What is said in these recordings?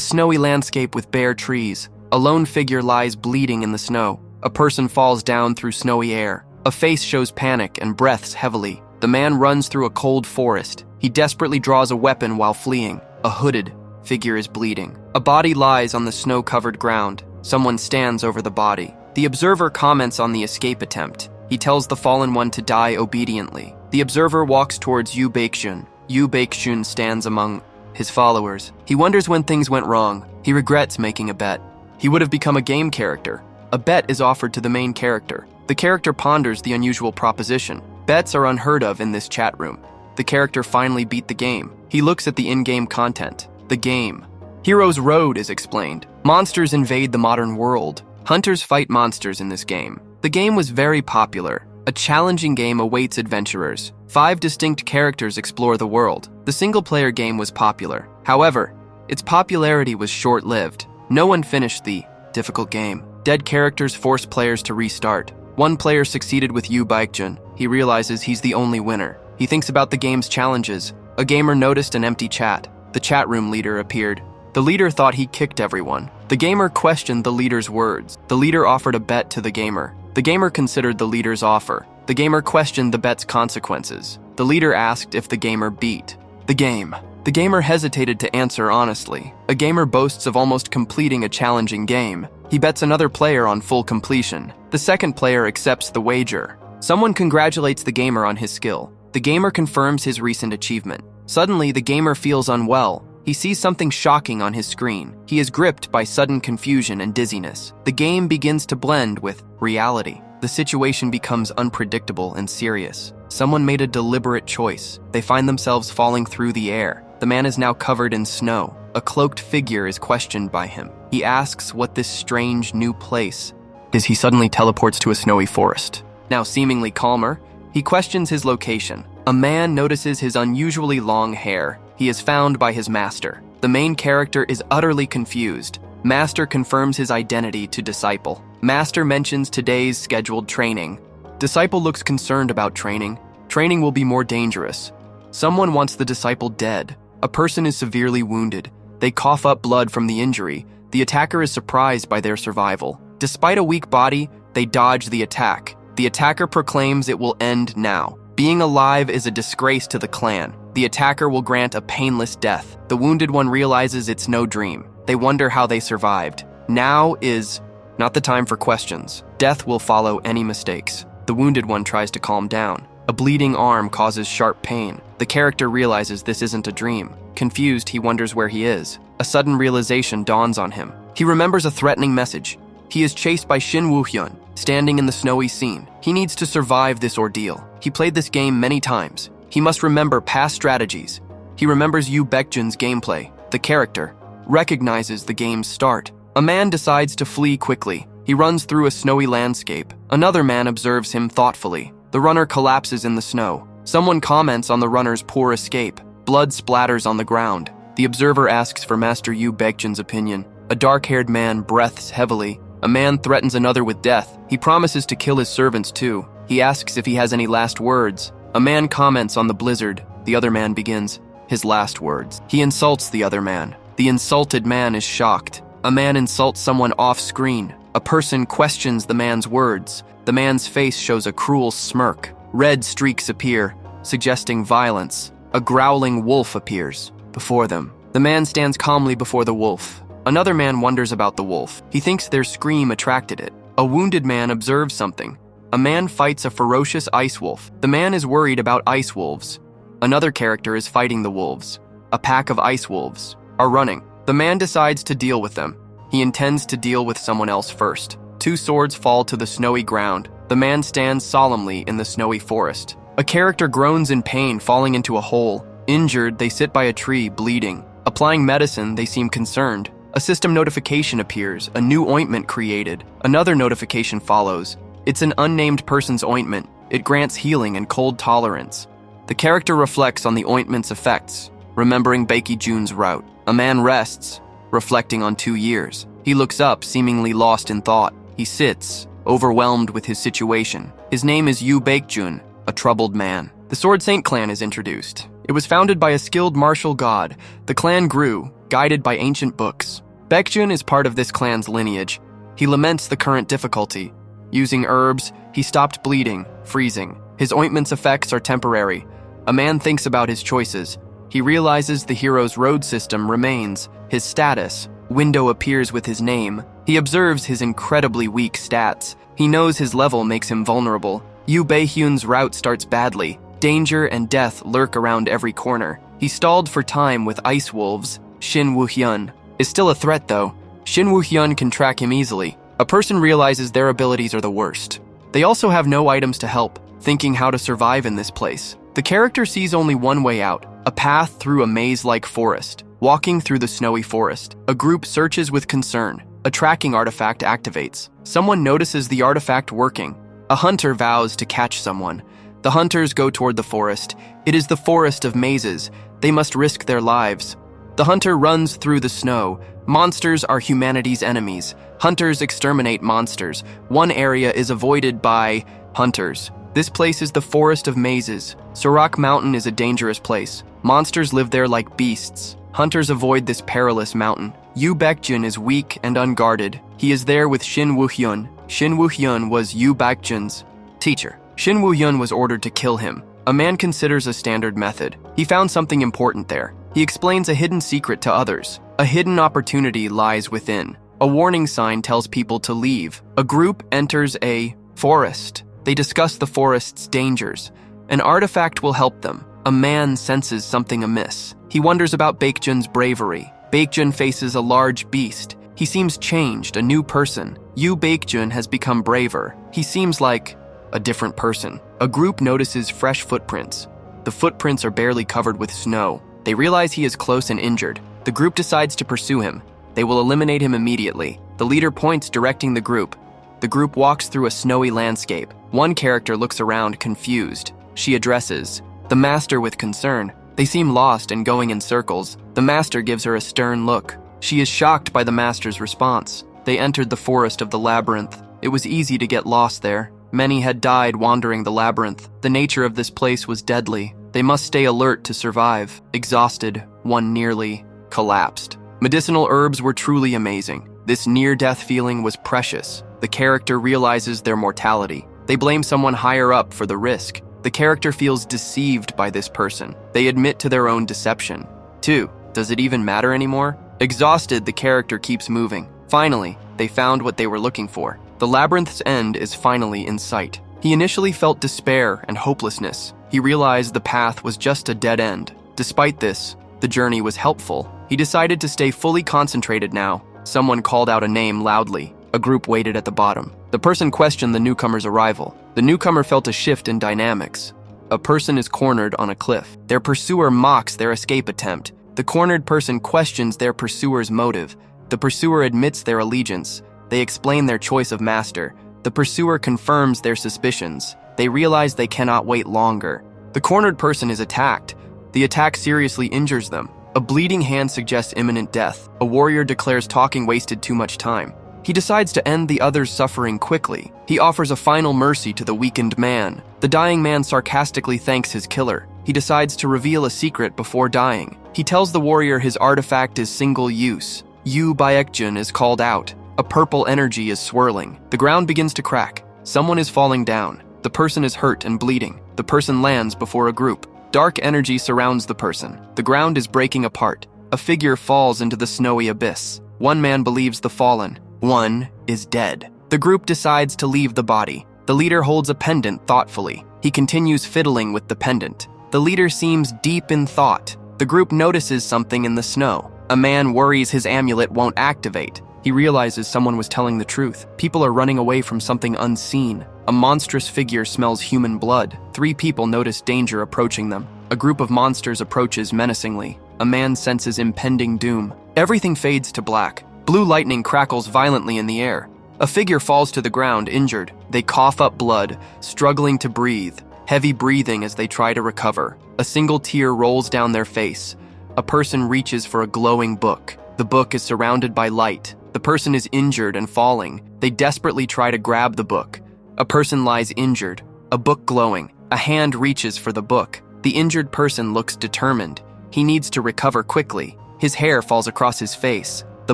snowy landscape with bare trees. A lone figure lies bleeding in the snow. A person falls down through snowy air. A face shows panic and breathes heavily. The man runs through a cold forest. He desperately draws a weapon while fleeing. A hooded figure is bleeding. A body lies on the snow-covered ground. Someone stands over the body. The observer comments on the escape attempt. He tells the fallen one to die obediently. The observer walks towards Yu Baekjun. Yu Baekjun stands among his followers. He wonders when things went wrong. He regrets making a bet. He would have become a game character. A bet is offered to the main character. The character ponders the unusual proposition. Bets are unheard of in this chat room. The character finally beat the game. He looks at the in-game content. The game. Hero's Road is explained. Monsters invade the modern world. Hunters fight monsters in this game. The game was very popular. A challenging game awaits adventurers. 5 distinct characters explore the world. The single-player game was popular. However, its popularity was short-lived. No one finished the difficult game. Dead characters force players to restart. One player succeeded with Yu Baekjun. He realizes he's the only winner. He thinks about the game's challenges. A gamer noticed an empty chat. The chat room leader appeared. The leader thought he kicked everyone. The gamer questioned the leader's words. The leader offered a bet to the gamer. The gamer considered the leader's offer. The gamer questioned the bet's consequences. The leader asked if the gamer beat the game. The gamer hesitated to answer honestly. A gamer boasts of almost completing a challenging game. He bets another player on full completion. The second player accepts the wager. Someone congratulates the gamer on his skill. The gamer confirms his recent achievement. Suddenly, the gamer feels unwell. He sees something shocking on his screen. He is gripped by sudden confusion and dizziness. The game begins to blend with reality. The situation becomes unpredictable and serious. Someone made a deliberate choice. They find themselves falling through the air. The man is now covered in snow. A cloaked figure is questioned by him. He asks what this strange new place is. He suddenly teleports to a snowy forest. Now seemingly calmer, he questions his location. A man notices his unusually long hair. He is found by his master. The main character is utterly confused. Master confirms his identity to Disciple. Master mentions today's scheduled training. Disciple looks concerned about training. Training will be more dangerous. Someone wants the Disciple dead. A person is severely wounded. They cough up blood from the injury. The attacker is surprised by their survival. Despite a weak body, they dodge the attack. The attacker proclaims it will end now. Being alive is a disgrace to the clan. The attacker will grant a painless death. The wounded one realizes it's no dream. They wonder how they survived. Now is not the time for questions. Death will follow any mistakes. The wounded one tries to calm down. A bleeding arm causes sharp pain. The character realizes this isn't a dream. Confused, he wonders where he is. A sudden realization dawns on him. He remembers a threatening message. He is chased by Shin Woo-hyun, standing in the snowy scene. He needs to survive this ordeal. He played this game many times. He must remember past strategies. He remembers Yu Baekjun's gameplay. The character recognizes the game's start. A man decides to flee quickly. He runs through a snowy landscape. Another man observes him thoughtfully. The runner collapses in the snow. Someone comments on the runner's poor escape. Blood splatters on the ground. The observer asks for Master Yu Baekjun's opinion. A dark-haired man breathes heavily. A man threatens another with death. He promises to kill his servants too. He asks if he has any last words. A man comments on the blizzard. The other man begins his last words. He insults the other man. The insulted man is shocked. A man insults someone off-screen. A person questions the man's words. The man's face shows a cruel smirk. Red streaks appear, suggesting violence. A growling wolf appears before them. The man stands calmly before the wolf. Another man wonders about the wolf. He thinks their scream attracted it. A wounded man observes something. A man fights a ferocious ice wolf. The man is worried about ice wolves. Another character is fighting the wolves. A pack of ice wolves are running. The man decides to deal with them. He intends to deal with someone else first. 2 swords fall to the snowy ground. The man stands solemnly in the snowy forest. A character groans in pain, falling into a hole. Injured, they sit by a tree, bleeding. Applying medicine, they seem concerned. A system notification appears, a new ointment created. Another notification follows. It's an unnamed person's ointment. It grants healing and cold tolerance. The character reflects on the ointment's effects, remembering Baekjun's route. A man rests, reflecting on 2 years. He looks up, seemingly lost in thought. He sits, overwhelmed with his situation. His name is Yu Baekjun, a troubled man. The Sword Saint clan is introduced. It was founded by a skilled martial god. The clan grew, guided by ancient books. Baekjun is part of this clan's lineage. He laments the current difficulty. Using herbs, he stopped bleeding, freezing. His ointment's effects are temporary. A man thinks about his choices. He realizes the hero's road system remains. His status, window appears with his name. He observes his incredibly weak stats. He knows his level makes him vulnerable. Yu Beihyun's route starts badly. Danger and death lurk around every corner. He stalled for time with ice wolves. Shin Woo-hyun is still a threat though. Shin Woo-hyun can track him easily. A person realizes their abilities are the worst. They also have no items to help, thinking how to survive in this place. The character sees only one way out, a path through a maze-like forest. Walking through the snowy forest, a group searches with concern. A tracking artifact activates. Someone notices the artifact working. A hunter vows to catch someone. The hunters go toward the forest. It is the forest of mazes. They must risk their lives. The hunter runs through the snow. Monsters are humanity's enemies. Hunters exterminate monsters. One area is avoided by hunters. This place is the forest of mazes. Surak Mountain is a dangerous place. Monsters live there like beasts. Hunters avoid this perilous mountain. Yu Baekjun is weak and unguarded. He is there with Shin Woo-hyun. Shin Woo-hyun was Yu Baekjun's teacher. Shin Woo-hyun was ordered to kill him. A man considers a standard method. He found something important there. He explains a hidden secret to others. A hidden opportunity lies within. A warning sign tells people to leave. A group enters a forest. They discuss the forest's dangers. An artifact will help them. A man senses something amiss. He wonders about Baekjun's bravery. Baekjun faces a large beast. He seems changed, a new person. Yu Baekjun has become braver. He seems like a different person. A group notices fresh footprints. The footprints are barely covered with snow. They realize he is close and injured. The group decides to pursue him. They will eliminate him immediately. The leader points, directing the group. The group walks through a snowy landscape. One character looks around, confused. She addresses the master with concern. They seem lost and going in circles. The master gives her a stern look. She is shocked by the master's response. They entered the forest of the labyrinth. It was easy to get lost there. Many had died wandering the labyrinth. The nature of this place was deadly. They must stay alert to survive. Exhausted, one nearly collapsed. Medicinal herbs were truly amazing. This near-death feeling was precious. The character realizes their mortality. They blame someone higher up for the risk. The character feels deceived by this person. They admit to their own deception. 2. Does it even matter anymore? Exhausted, the character keeps moving. Finally, they found what they were looking for. The labyrinth's end is finally in sight. He initially felt despair and hopelessness. He realized the path was just a dead end. Despite this, the journey was helpful. He decided to stay fully concentrated now. Someone called out a name loudly. A group waited at the bottom. The person questioned the newcomer's arrival. The newcomer felt a shift in dynamics. A person is cornered on a cliff. Their pursuer mocks their escape attempt. The cornered person questions their pursuer's motive. The pursuer admits their allegiance. They explain their choice of master. The pursuer confirms their suspicions. They realize they cannot wait longer. The cornered person is attacked. The attack seriously injures them. A bleeding hand suggests imminent death. A warrior declares talking wasted too much time. He decides to end the other's suffering quickly. He offers a final mercy to the weakened man. The dying man sarcastically thanks his killer. He decides to reveal a secret before dying. He tells the warrior his artifact is single use. Yu Baekjun is called out. A purple energy is swirling. The ground begins to crack. Someone is falling down. The person is hurt and bleeding. The person lands before a group. Dark energy surrounds the person. The ground is breaking apart. A figure falls into the snowy abyss. One man believes the fallen. One is dead. The group decides to leave the body. The leader holds a pendant thoughtfully. He continues fiddling with the pendant. The leader seems deep in thought. The group notices something in the snow. A man worries his amulet won't activate. He realizes someone was telling the truth. People are running away from something unseen. A monstrous figure smells human blood. 3 people notice danger approaching them. A group of monsters approaches menacingly. A man senses impending doom. Everything fades to black. Blue lightning crackles violently in the air. A figure falls to the ground, injured. They cough up blood, struggling to breathe. Heavy breathing as they try to recover. A single tear rolls down their face. A person reaches for a glowing book. The book is surrounded by light. The person is injured and falling. They desperately try to grab the book. A person lies injured. A book glowing. A hand reaches for the book. The injured person looks determined. He needs to recover quickly. His hair falls across his face. The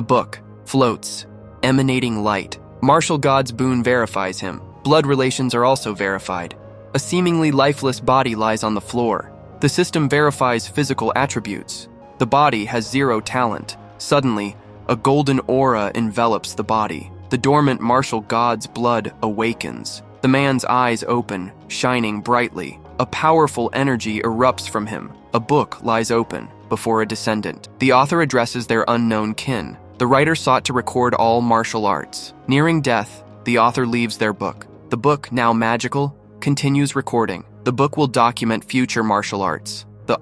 book floats, emanating light. Martial God's boon verifies him. Blood relations are also verified. A seemingly lifeless body lies on the floor. The system verifies physical attributes. The body has 0 talent. Suddenly, a golden aura envelops the body. The dormant martial god's blood awakens. The man's eyes open, shining brightly. A powerful energy erupts from him. A book lies open before a descendant. The author addresses their unknown kin. The writer sought to record all martial arts. Nearing death, the author leaves their book. The book, now magical, continues recording. The book will document future martial arts. The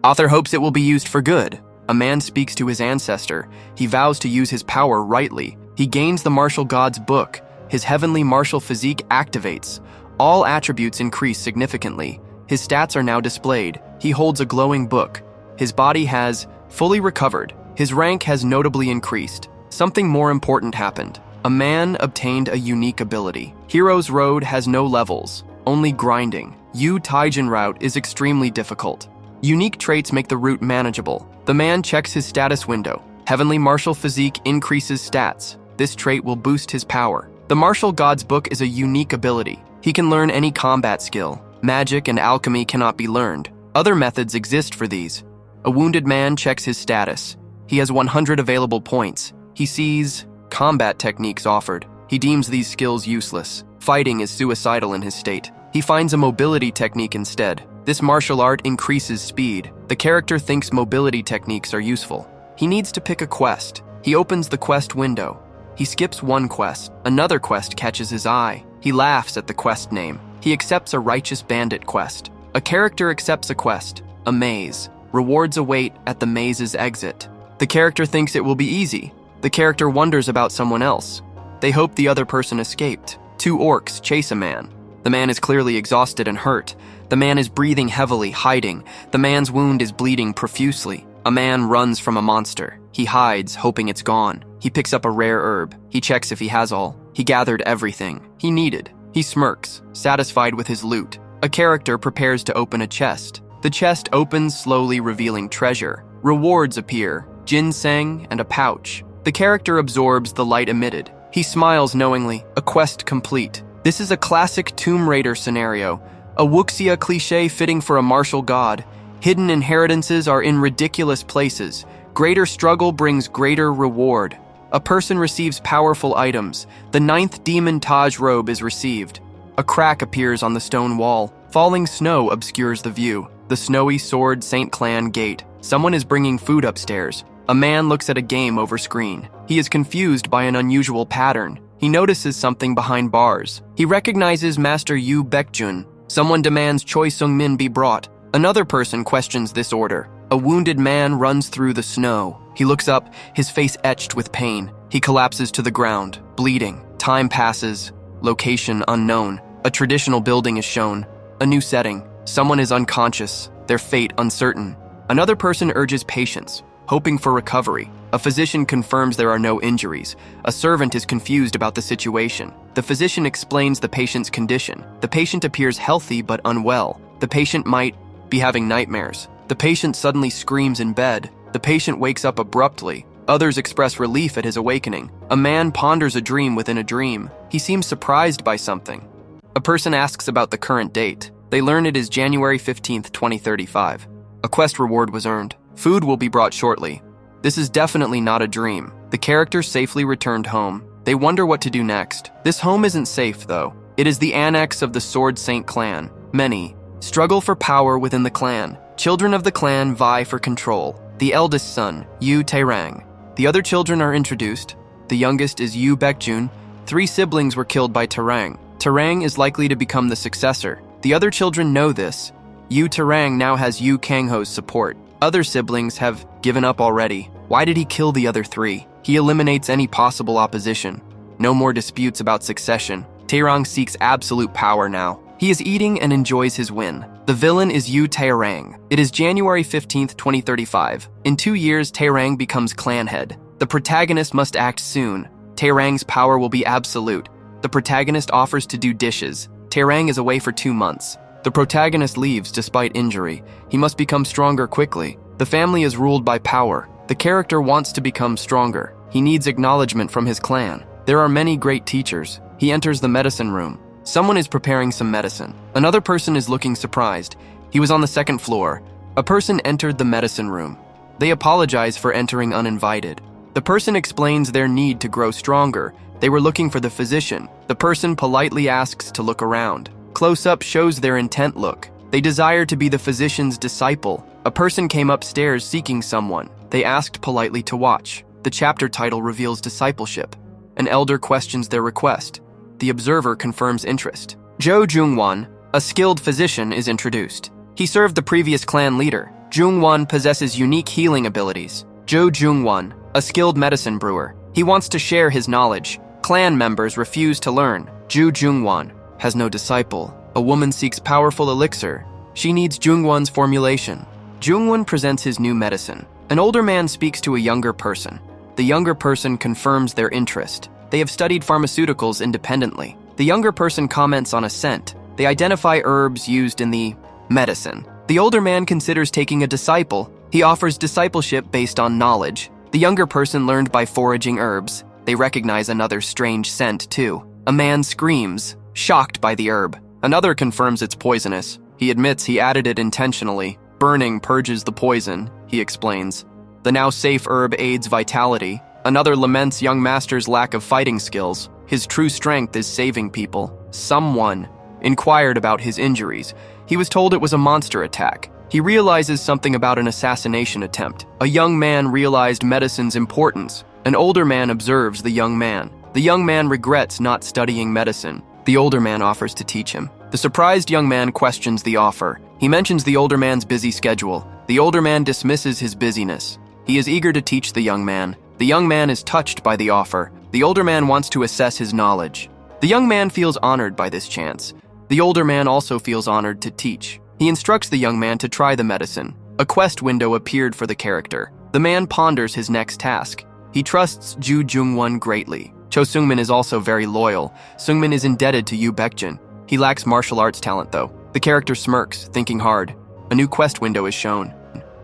author hopes it will be used for good. A man speaks to his ancestor. He vows to use his power rightly. He gains the martial god's book. His heavenly martial physique activates. All attributes increase significantly. His stats are now displayed. He holds a glowing book. His body has fully recovered. His rank has notably increased. Something more important happened. A man obtained a unique ability. Hero's Road has no levels, only grinding. Yu Taijin route is extremely difficult. Unique traits make the route manageable. The man checks his status window. Heavenly martial physique increases stats. This trait will boost his power. The martial god's book is a unique ability. He can learn any combat skill. Magic and alchemy cannot be learned. Other methods exist for these. A wounded man checks his status. He has 100 available points. He sees combat techniques offered. He deems these skills useless. Fighting is suicidal in his state. He finds a mobility technique instead. This martial art increases speed. The character thinks mobility techniques are useful. He needs to pick a quest. He opens the quest window. He skips one quest. Another quest catches his eye. He laughs at the quest name. He accepts a righteous bandit quest. A character accepts a quest, a maze. Rewards await at the maze's exit. The character thinks it will be easy. The character wonders about someone else. They hope the other person escaped. 2 orcs chase a man. The man is clearly exhausted and hurt. The man is breathing heavily, hiding. The man's wound is bleeding profusely. A man runs from a monster. He hides, hoping it's gone. He picks up a rare herb. He checks if he has all. He gathered everything he needed. He smirks, satisfied with his loot. A character prepares to open a chest. The chest opens slowly, revealing treasure. Rewards appear, ginseng and a pouch. The character absorbs the light emitted. He smiles knowingly, a quest complete. This is a classic Tomb Raider scenario, a wuxia cliché fitting for a martial god. Hidden inheritances are in ridiculous places. Greater struggle brings greater reward. A person receives powerful items. The 9th demon Taj robe is received. A crack appears on the stone wall. Falling snow obscures the view. The snowy sword St. Clan gate. Someone is bringing food upstairs. A man looks at a game over screen. He is confused by an unusual pattern. He notices something behind bars. He recognizes Master Yu Baekjun. Someone demands Choi Sung-min be brought. Another person questions this order. A wounded man runs through the snow. He looks up, his face etched with pain. He collapses to the ground, bleeding. Time passes. Location unknown. A traditional building is shown. A new setting. Someone is unconscious. Their fate uncertain. Another person urges patience, hoping for recovery. A physician confirms there are no injuries. A servant is confused about the situation. The physician explains the patient's condition. The patient appears healthy but unwell. The patient might be having nightmares. The patient suddenly screams in bed. The patient wakes up abruptly. Others express relief at his awakening. A man ponders a dream within a dream. He seems surprised by something. A person asks about the current date. They learn it is January 15th, 2035. A quest reward was earned. Food will be brought shortly. This is definitely not a dream. The character safely returned home. They wonder what to do next. This home isn't safe, though. It is the annex of the Sword Saint clan. Many struggle for power within the clan. Children of the clan vie for control. The eldest son, Yu Taerang. The other children are introduced. The youngest is Yu Baekjun. 3 siblings were killed by Taerang. Taerang is likely to become the successor. The other children know this. Yu Taerang now has Yu Kangho's support. Other siblings have given up already. Why did he kill the other 3? He eliminates any possible opposition. No more disputes about succession. Taerang seeks absolute power now. He is eating and enjoys his win. The villain is Yu Taerang. It is January 15th, 2035. In 2 years, Taerang becomes clan head. The protagonist must act soon. Taerang's power will be absolute. The protagonist offers to do dishes. Taerang is away for 2 months. The protagonist leaves despite injury. He must become stronger quickly. The family is ruled by power. The character wants to become stronger. He needs acknowledgement from his clan. There are many great teachers. He enters the medicine room. Someone is preparing some medicine. Another person is looking surprised. He was on the second floor. A person entered the medicine room. They apologize for entering uninvited. The person explains their need to grow stronger. They were looking for the physician. The person politely asks to look around. Close-up shows their intent look. They desire to be the physician's disciple. A person came upstairs seeking someone. They asked politely to watch. The chapter title reveals discipleship. An elder questions their request. The observer confirms interest. Jo Jungwon, a skilled physician, is introduced. He served the previous clan leader. Jungwon possesses unique healing abilities. Jo Jungwon, a skilled medicine brewer. He wants to share his knowledge. Clan members refuse to learn. Jo Jungwon has no disciple. A woman seeks powerful elixir. She needs Jungwon's formulation. Jungwon presents his new medicine. An older man speaks to a younger person. The younger person confirms their interest. They have studied pharmaceuticals independently. The younger person comments on a scent. They identify herbs used in the medicine. The older man considers taking a disciple. He offers discipleship based on knowledge. The younger person learned by foraging herbs. They recognize another strange scent, too. A man screams, shocked by the herb. Another confirms it's poisonous. He admits he added it intentionally. Burning purges the poison, he explains. The now safe herb aids vitality. Another laments young master's lack of fighting skills. His true strength is saving people. Someone inquired about his injuries. He was told it was a monster attack. He realizes something about an assassination attempt. A young man realized medicine's importance. An older man observes the young man. The young man regrets not studying medicine. The older man offers to teach him. The surprised young man questions the offer. He mentions the older man's busy schedule. The older man dismisses his busyness. He is eager to teach the young man. The young man is touched by the offer. The older man wants to assess his knowledge. The young man feels honored by this chance. The older man also feels honored to teach. He instructs the young man to try the medicine. A quest window appeared for the character. The man ponders his next task. He trusts Jo Jungwon greatly. Cho Seungmin is also very loyal. Seungmin is indebted to Yoo Baekjun. He lacks martial arts talent, though. The character smirks, thinking hard. A new quest window is shown.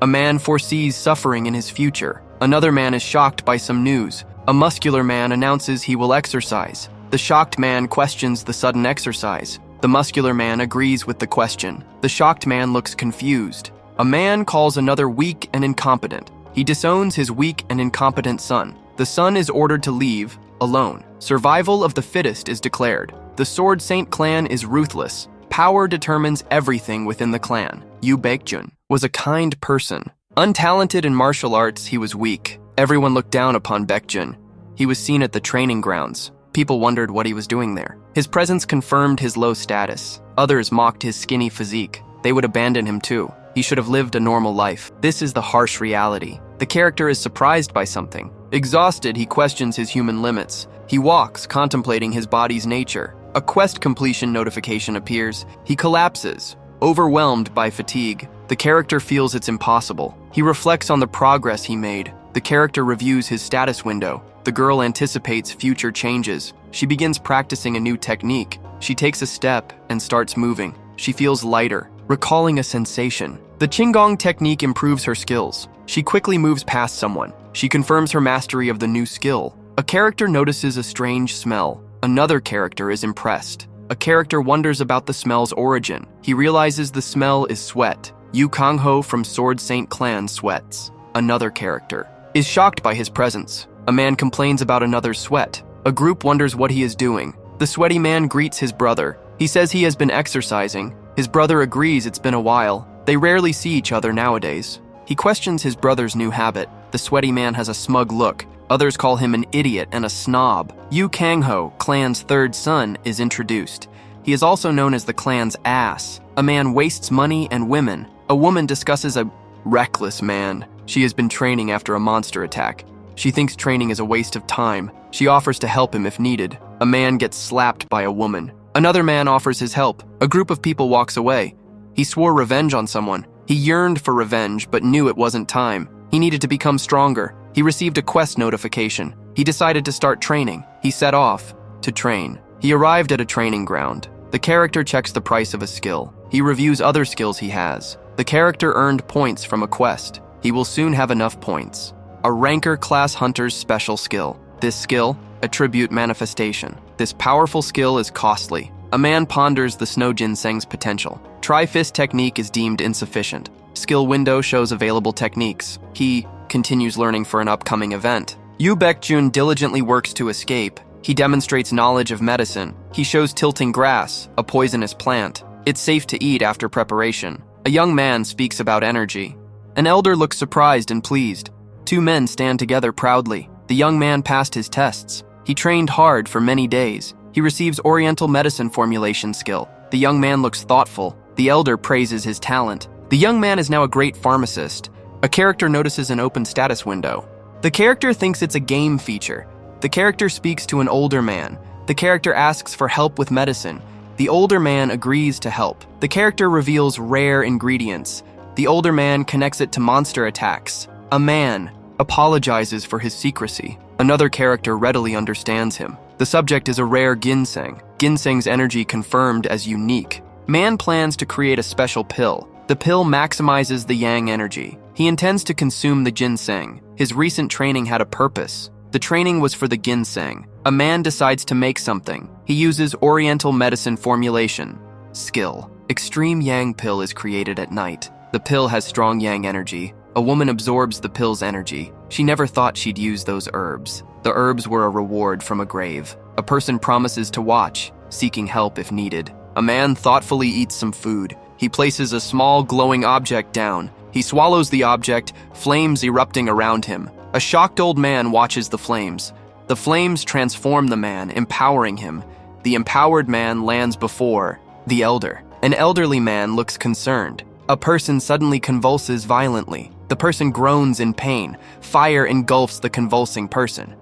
A man foresees suffering in his future. Another man is shocked by some news. A muscular man announces he will exercise. The shocked man questions the sudden exercise. The muscular man agrees with the question. The shocked man looks confused. A man calls another weak and incompetent. He disowns his weak and incompetent son. The son is ordered to leave, alone. Survival of the fittest is declared. The Sword Saint clan is ruthless. Power determines everything within the clan. Yoo Baekjun was a kind person. Untalented in martial arts, he was weak. Everyone looked down upon Baekjun. He was seen at the training grounds. People wondered what he was doing there. His presence confirmed his low status. Others mocked his skinny physique. They would abandon him too. He should have lived a normal life. This is the harsh reality. The character is surprised by something. Exhausted, he questions his human limits. He walks, contemplating his body's nature. A quest completion notification appears. He collapses, overwhelmed by fatigue. The character feels it's impossible. He reflects on the progress he made. The character reviews his status window. The girl anticipates future changes. She begins practicing a new technique. She takes a step and starts moving. She feels lighter, recalling a sensation. The Qigong technique improves her skills. She quickly moves past someone. She confirms her mastery of the new skill. A character notices a strange smell. Another character is impressed. A character wonders about the smell's origin. He realizes the smell is sweat. Yu Kangho from Sword Saint clan sweats. Another character is shocked by his presence. A man complains about another's sweat. A group wonders what he is doing. The sweaty man greets his brother. He says he has been exercising. His brother agrees it's been a while. They rarely see each other nowadays. He questions his brother's new habit. The sweaty man has a smug look. Others call him an idiot and a snob. Yu Kangho, clan's third son, is introduced. He is also known as the clan's ass. A man wastes money and women. A woman discusses a reckless man. She has been training after a monster attack. She thinks training is a waste of time. She offers to help him if needed. A man gets slapped by a woman. Another man offers his help. A group of people walks away. He swore revenge on someone. He yearned for revenge, but knew it wasn't time. He needed to become stronger. He received a quest notification. He decided to start training. He set off to train. He arrived at a training ground. The character checks the price of a skill. He reviews other skills he has. The character earned points from a quest. He will soon have enough points. a ranker class hunter's special skill. This skill, attribute manifestation. This powerful skill is costly. A man ponders the snow ginseng's potential. Tri-fist technique is deemed insufficient. Skill window shows available techniques. He continues learning for an upcoming event. Yu Baekjun diligently works to escape. He demonstrates knowledge of medicine. He shows tilting grass, a poisonous plant. It's safe to eat after preparation. A young man speaks about energy. An elder looks surprised and pleased. Two men stand together proudly. The young man passed his tests. He trained hard for many days. He receives Oriental medicine formulation skill. The young man looks thoughtful. The elder praises his talent. The young man is now a great pharmacist. A character notices an open status window. The character thinks it's a game feature. The character speaks to an older man. The character asks for help with medicine. The older man agrees to help. The character reveals rare ingredients. The older man connects it to monster attacks. A man apologizes for his secrecy. Another character readily understands him. The subject is a rare ginseng. Ginseng's energy confirmed as unique. Man plans to create a special pill. The pill maximizes the yang energy. He intends to consume the ginseng. His recent training had a purpose. The training was for the ginseng. A man decides to make something. He uses Oriental medicine formulation. Skill. Extreme yang pill is created at night. The pill has strong yang energy. A woman absorbs the pill's energy. She never thought she'd use those herbs. The herbs were a reward from a grave. A person promises to watch, seeking help if needed. A man thoughtfully eats some food. He places a small glowing object down. He swallows the object, flames erupting around him. A shocked old man watches the flames. The flames transform the man, empowering him. The empowered man lands before the elder. An elderly man looks concerned. A person suddenly convulses violently. The person groans in pain. Fire engulfs the convulsing person.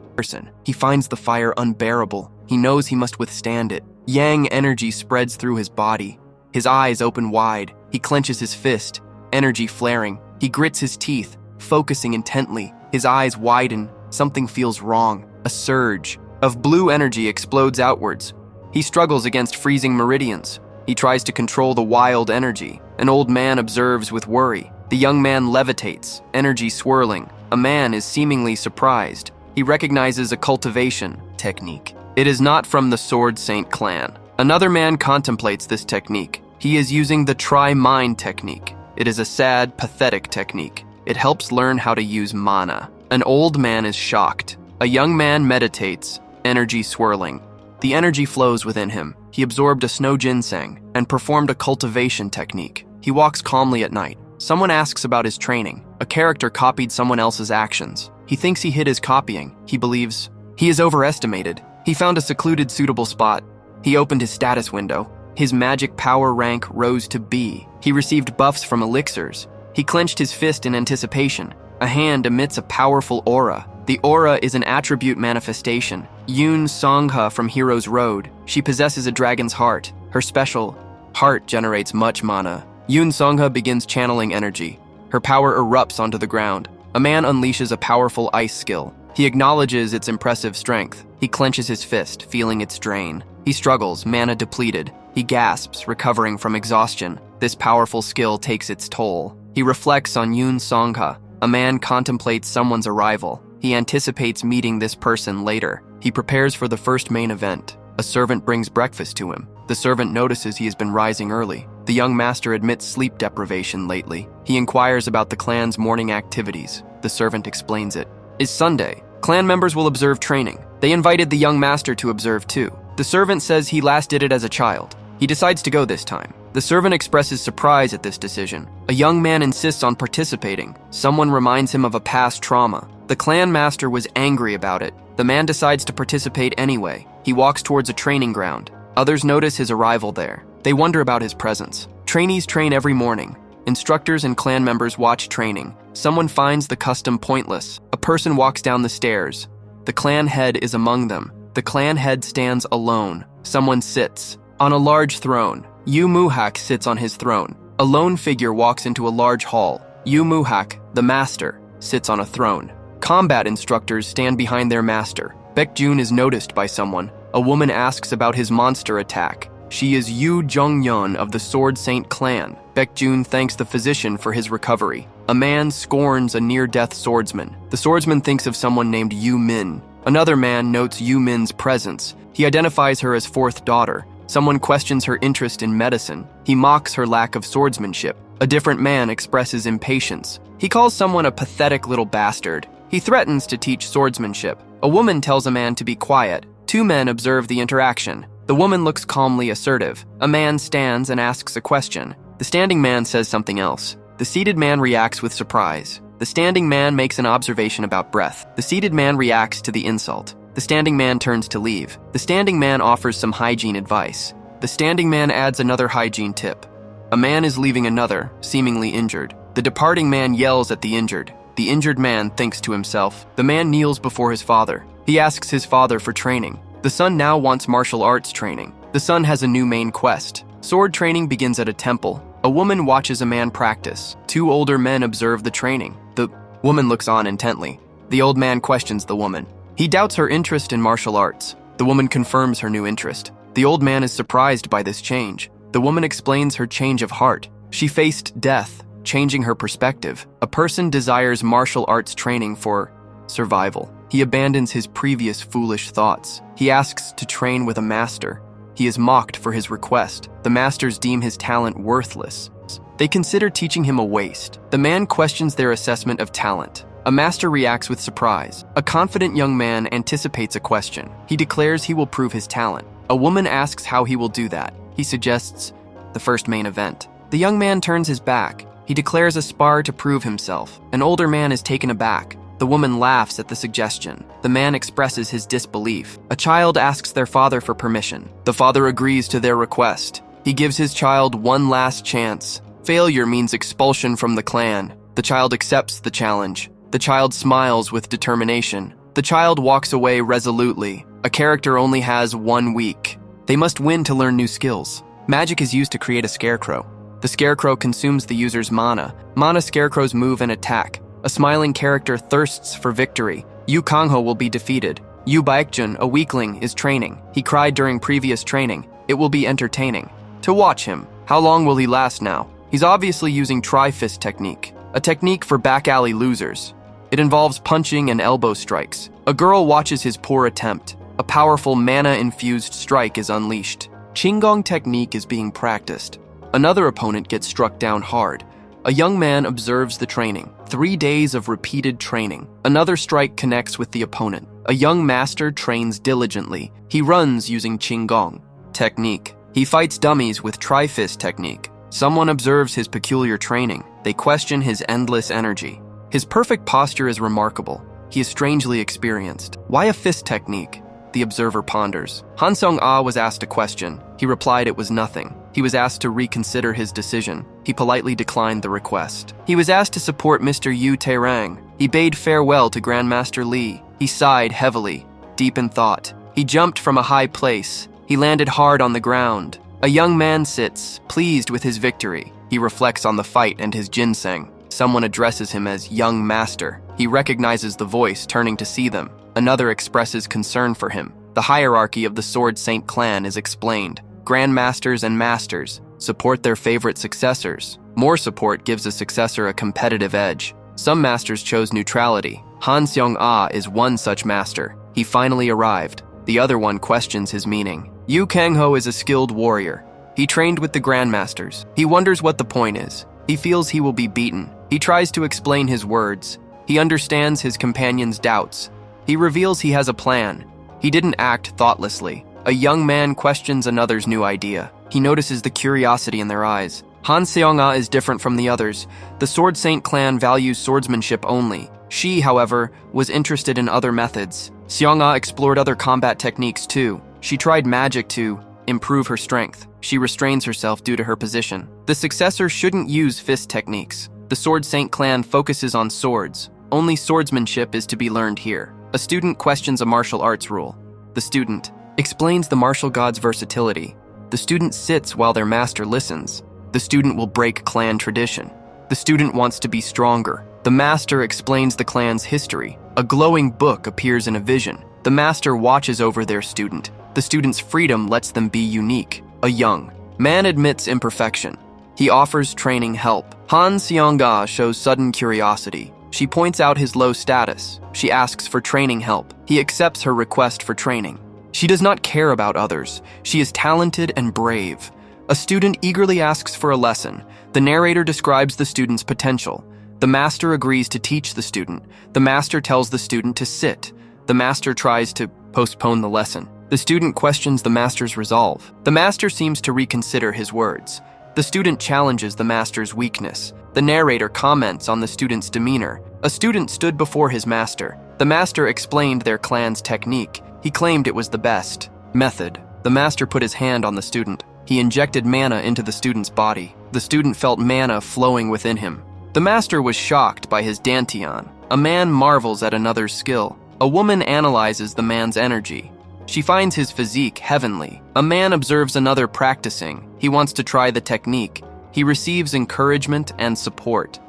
He finds the fire unbearable. He knows he must withstand it. Yang energy spreads through his body. His eyes open wide. He clenches his fist, energy flaring. He grits his teeth, focusing intently. His eyes widen. Something feels wrong. A surge of blue energy explodes outwards. He struggles against freezing meridians. He tries to control the wild energy. An old man observes with worry. The young man levitates, energy swirling. A man is seemingly surprised. He recognizes a cultivation technique. It is not from the Sword Saint clan. Another man contemplates this technique. He is using the Try-Mind technique. It is a sad, pathetic technique. It helps learn how to use mana. An old man is shocked. A young man meditates, energy swirling. The energy flows within him. He absorbed a snow ginseng and performed a cultivation technique. He walks calmly at night. Someone asks about his training. A character copied someone else's actions. He thinks he hid his copying. He believes he is overestimated. He found a secluded, suitable spot. He opened his status window. His magic power rank rose to B. He received buffs from elixirs. He clenched his fist in anticipation. A hand emits a powerful aura. The aura is an attribute manifestation. Yoon Songha from Hero's Road. She possesses a dragon's heart. Her special heart generates much mana. Yoon Songha begins channeling energy. Her power erupts onto the ground. A man unleashes a powerful ice skill. He acknowledges its impressive strength. He clenches his fist, feeling its drain. He struggles, mana depleted. He gasps, recovering from exhaustion. This powerful skill takes its toll. He reflects on Yoon Songha. A man contemplates someone's arrival. He anticipates meeting this person later. He prepares for the first main event. A servant brings breakfast to him. The servant notices he has been rising early. The young master admits sleep deprivation lately. He inquires about the clan's morning activities. The servant explains it. It's Sunday. Clan members will observe training. They invited the young master to observe too. The servant says he last did it as a child. He decides to go this time. The servant expresses surprise at this decision. A young man insists on participating. Someone reminds him of a past trauma. The clan master was angry about it. The man decides to participate anyway. He walks towards a training ground. Others notice his arrival there. They wonder about his presence. Trainees train every morning. Instructors and clan members watch training. Someone finds the custom pointless. A person walks down the stairs. The clan head is among them. The clan head stands alone. Someone sits on a large throne. Yu Muhak sits on his throne. A lone figure walks into a large hall. Yu Muhak, the master, sits on a throne. Combat instructors stand behind their master. Baekjun is noticed by someone. A woman asks about his monster attack. She is Yu Jongyeon of the Sword Saint clan. Baekjun thanks the physician for his recovery. A man scorns a near-death swordsman. The swordsman thinks of someone named Yu Min. Another man notes Yu Min's presence. He identifies her as fourth daughter. Someone questions her interest in medicine. He mocks her lack of swordsmanship. A different man expresses impatience. He calls someone a pathetic little bastard. He threatens to teach swordsmanship. A woman tells a man to be quiet. Two men observe the interaction. The woman looks calmly assertive. A man stands and asks a question. The standing man says something else. The seated man reacts with surprise. The standing man makes an observation about breath. The seated man reacts to the insult. The standing man turns to leave. The standing man offers some hygiene advice. The standing man adds another hygiene tip. A man is leaving another, seemingly injured. The departing man yells at the injured. The injured man thinks to himself. The man kneels before his father. He asks his father for training. The son now wants martial arts training. The son has a new main quest. Sword training begins at a temple. A woman watches a man practice. Two older men observe the training. The woman looks on intently. The old man questions the woman. He doubts her interest in martial arts. The woman confirms her new interest. The old man is surprised by this change. The woman explains her change of heart. She faced death, changing her perspective. A person desires martial arts training for survival. He abandons his previous foolish thoughts. He asks to train with a master. He is mocked for his request. The masters deem his talent worthless. They consider teaching him a waste. The man questions their assessment of talent. A master reacts with surprise. A confident young man anticipates a question. He declares he will prove his talent. A woman asks how he will do that. He suggests the first main event. The young man turns his back. He declares a spar to prove himself. An older man is taken aback. The woman laughs at the suggestion. The man expresses his disbelief. A child asks their father for permission. The father agrees to their request. He gives his child one last chance. Failure means expulsion from the clan. The child accepts the challenge. The child smiles with determination. The child walks away resolutely. A character only has 1 week. They must win to learn new skills. Magic is used to create a scarecrow. The scarecrow consumes the user's mana. Mana scarecrows move and attack. A smiling character thirsts for victory. Yu Kangho will be defeated. Yu Baekjun, a weakling, is training. He cried during previous training. It will be entertaining. To watch him. How long will he last now? He's obviously using tri-fist technique. A technique for back alley losers. It involves punching and elbow strikes. A girl watches his poor attempt. A powerful mana-infused strike is unleashed. Qinggong technique is being practiced. Another opponent gets struck down hard. A young man observes the training. 3 days of repeated training. Another strike connects with the opponent. A young master trains diligently. He runs using Qinggong technique. He fights dummies with tri-fist technique. Someone observes his peculiar training. They question his endless energy. His perfect posture is remarkable. He is strangely experienced. Why a fist technique? The observer ponders. Han Seong-ah was asked a question. He replied it was nothing. He was asked to reconsider his decision. He politely declined the request. He was asked to support Mr. Yu Taerang. He bade farewell to Grandmaster Li. He sighed heavily, deep in thought. He jumped from a high place. He landed hard on the ground. A young man sits, pleased with his victory. He reflects on the fight and his ginseng. Someone addresses him as young master. He recognizes the voice, turning to see them. Another expresses concern for him. The hierarchy of the Sword Saint clan is explained. Grandmasters and masters support their favorite successors. More support gives a successor a competitive edge. Some masters chose neutrality. Han Seong-ah is one such master. He finally arrived. The other one questions his meaning. Yu Kangho is a skilled warrior. He trained with the grandmasters. He wonders what the point is. He feels he will be beaten. He tries to explain his words. He understands his companion's doubts. He reveals he has a plan. He didn't act thoughtlessly. A young man questions another's new idea. He notices the curiosity in their eyes. Han Seong-ah is different from the others. The Sword Saint clan values swordsmanship only. She, however, was interested in other methods. Seong-ah explored other combat techniques too. She tried magic to improve her strength. She restrains herself due to her position. The successor shouldn't use fist techniques. The Sword Saint clan focuses on swords. Only swordsmanship is to be learned here. A student questions a martial arts rule. The student explains the martial god's versatility. The student sits while their master listens. The student will break clan tradition. The student wants to be stronger. The master explains the clan's history. A glowing book appears in a vision. The master watches over their student. The student's freedom lets them be unique. A young man admits imperfection. He offers training help. Han Seong-ga shows sudden curiosity. She points out his low status. She asks for training help. He accepts her request for training. She does not care about others. She is talented and brave. A student eagerly asks for a lesson. The narrator describes the student's potential. The master agrees to teach the student. The master tells the student to sit. The master tries to postpone the lesson. The student questions the master's resolve. The master seems to reconsider his words. The student challenges the master's weakness. The narrator comments on the student's demeanor. A student stood before his master. The master explained their clan's technique. He claimed it was the best method. The master put his hand on the student. He injected mana into the student's body. The student felt mana flowing within him. The master was shocked by his dantian. A man marvels at another's skill. A woman analyzes the man's energy. She finds his physique heavenly. A man observes another practicing. He wants to try the technique. He receives encouragement and support.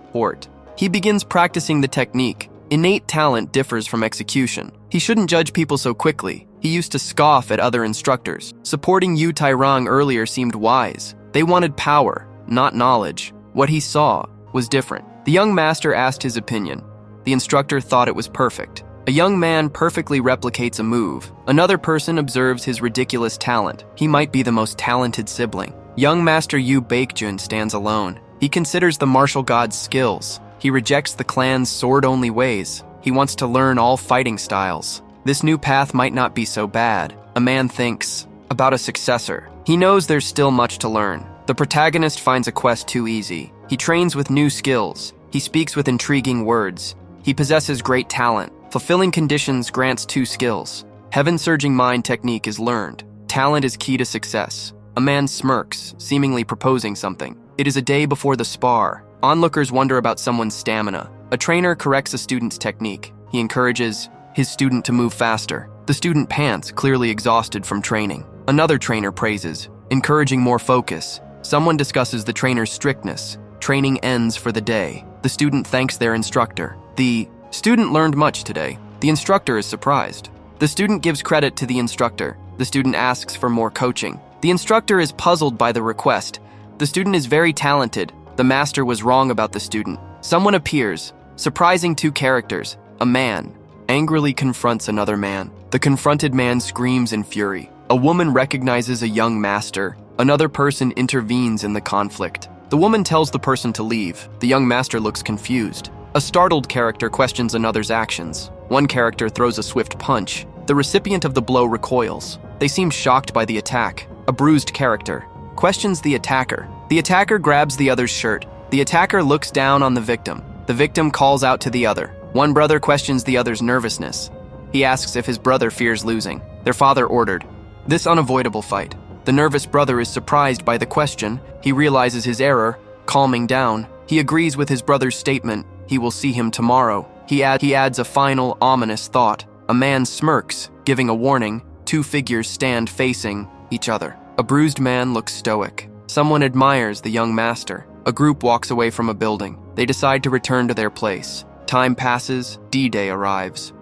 He begins practicing the technique. Innate talent differs from execution. He shouldn't judge people so quickly. He used to scoff at other instructors. Supporting Yu Tairong earlier seemed wise. They wanted power, not knowledge. What he saw was different. The young master asked his opinion. The instructor thought it was perfect. A young man perfectly replicates a move. Another person observes his ridiculous talent. He might be the most talented sibling. Young Master Yu Baekjun stands alone. He considers the martial god's skills. He rejects the clan's sword-only ways. He wants to learn all fighting styles. This new path might not be so bad. A man thinks about a successor. He knows there's still much to learn. The protagonist finds a quest too easy. He trains with new skills. He speaks with intriguing words. He possesses great talent. Fulfilling conditions grants 2 skills. Heaven-surging mind technique is learned. Talent is key to success. A man smirks, seemingly proposing something. It is a day before the spar. Onlookers wonder about someone's stamina. A trainer corrects a student's technique. He encourages his student to move faster. The student pants, clearly exhausted from training. Another trainer praises, encouraging more focus. Someone discusses the trainer's strictness. Training ends for the day. The student thanks their instructor. The student learned much today. The instructor is surprised. The student gives credit to the instructor. The student asks for more coaching. The instructor is puzzled by the request. The student is very talented. The master was wrong about the student. Someone appears, surprising 2 characters. A man angrily confronts another man. The confronted man screams in fury. A woman recognizes a young master. Another person intervenes in the conflict. The woman tells the person to leave. The young master looks confused. A startled character questions another's actions. One character throws a swift punch. The recipient of the blow recoils. They seem shocked by the attack. A bruised character questions the attacker. The attacker grabs the other's shirt. The attacker looks down on the victim. The victim calls out to the other. One brother questions the other's nervousness. He asks if his brother fears losing. Their father ordered this unavoidable fight. The nervous brother is surprised by the question. He realizes his error. Calming down, he agrees with his brother's statement. He will see him tomorrow. He adds a final ominous thought. A man smirks, giving a warning. 2 figures stand facing each other. A bruised man looks stoic. Someone admires the young master. A group walks away from a building. They decide to return to their place. Time passes. D-Day arrives.